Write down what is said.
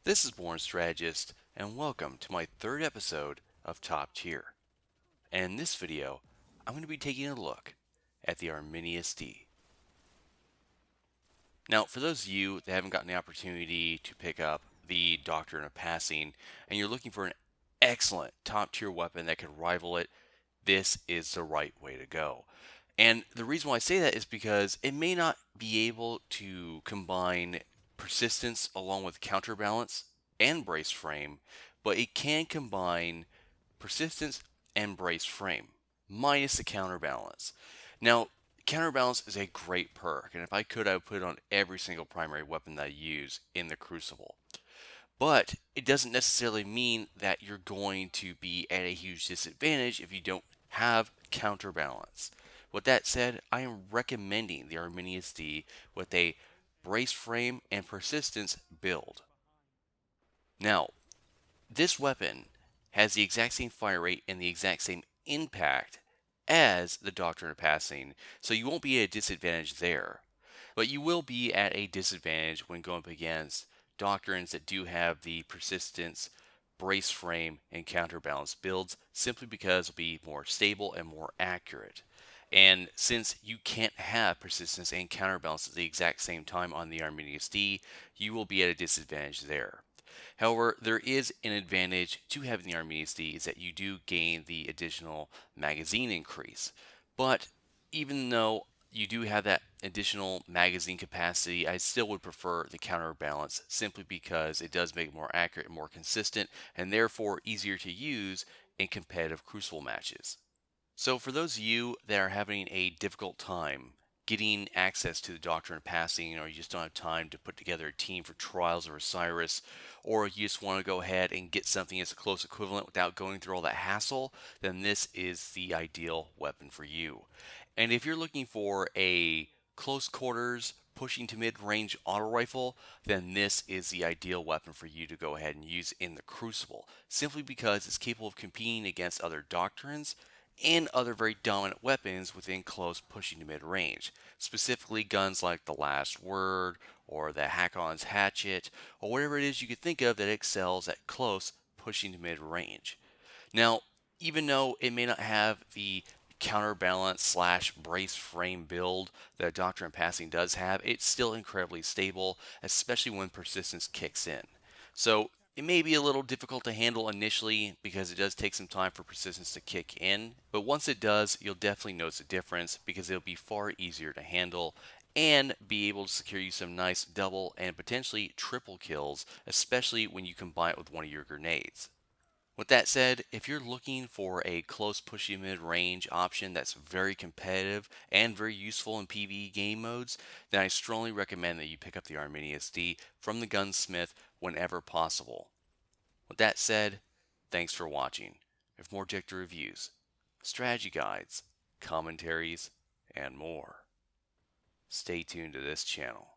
This is Born Strategist, and welcome to my third episode of Top Tier. And in this video, I'm going to be taking a look at the Arminius-D. Now, for those of you that haven't gotten the opportunity to pick up the Doctrine of Passing, and you're looking for an excellent top tier weapon that could rival it, this is the right way to go. And the reason why I say that is because it may not be able to combine persistence along with counterbalance and brace frame, but it can combine persistence and brace frame minus the counterbalance. Now, counterbalance is a great perk, and if I could, I would put it on every single primary weapon that I use in the Crucible. But it doesn't necessarily mean that you're going to be at a huge disadvantage if you don't have counterbalance. With that said, I am recommending the Arminius-D with a brace frame and persistence build. Now, this weapon has the exact same fire rate and the exact same impact as the Doctrine of Passing, so you won't be at a disadvantage there. But you will be at a disadvantage when going up against doctrines that do have the persistence, brace frame, and counterbalance builds, simply because it'll be more stable and more accurate. And since you can't have persistence and counterbalance at the exact same time on the Arminius-D, you will be at a disadvantage there. However, there is an advantage to having the Arminius-D is that you do gain the additional magazine increase. But even though you do have that additional magazine capacity, I still would prefer the counterbalance simply because it does make it more accurate and more consistent, and therefore easier to use in competitive Crucible matches. So for those of you that are having a difficult time getting access to the Doctrine of Passing, or you just don't have time to put together a team for Trials or Osiris, or you just want to go ahead and get something as a close equivalent without going through all that hassle, then this is the ideal weapon for you. And if you're looking for a close quarters, pushing to mid-range auto rifle, then this is the ideal weapon for you to go ahead and use in the Crucible, simply because it's capable of competing against other doctrines and other very dominant weapons within close pushing to mid-range, specifically guns like the Last Word or the Hakon's Hatchet or whatever it is you could think of that excels at close pushing to mid-range. Now, even though it may not have the counterbalance slash brace frame build that Doctrine of Passing does have, it's still incredibly stable, especially when persistence kicks in. So it may be a little difficult to handle initially because it does take some time for persistence to kick in, but once it does, you'll definitely notice a difference because it'll be far easier to handle and be able to secure you some nice double and potentially triple kills, especially when you combine it with one of your grenades. With that said, if you're looking for a close pushy mid-range option that's very competitive and very useful in PvE game modes, then I strongly recommend that you pick up the Arminius-D from the gunsmith whenever possible. With that said, thanks for watching. For more objective reviews, strategy guides, commentaries, and more, stay tuned to this channel.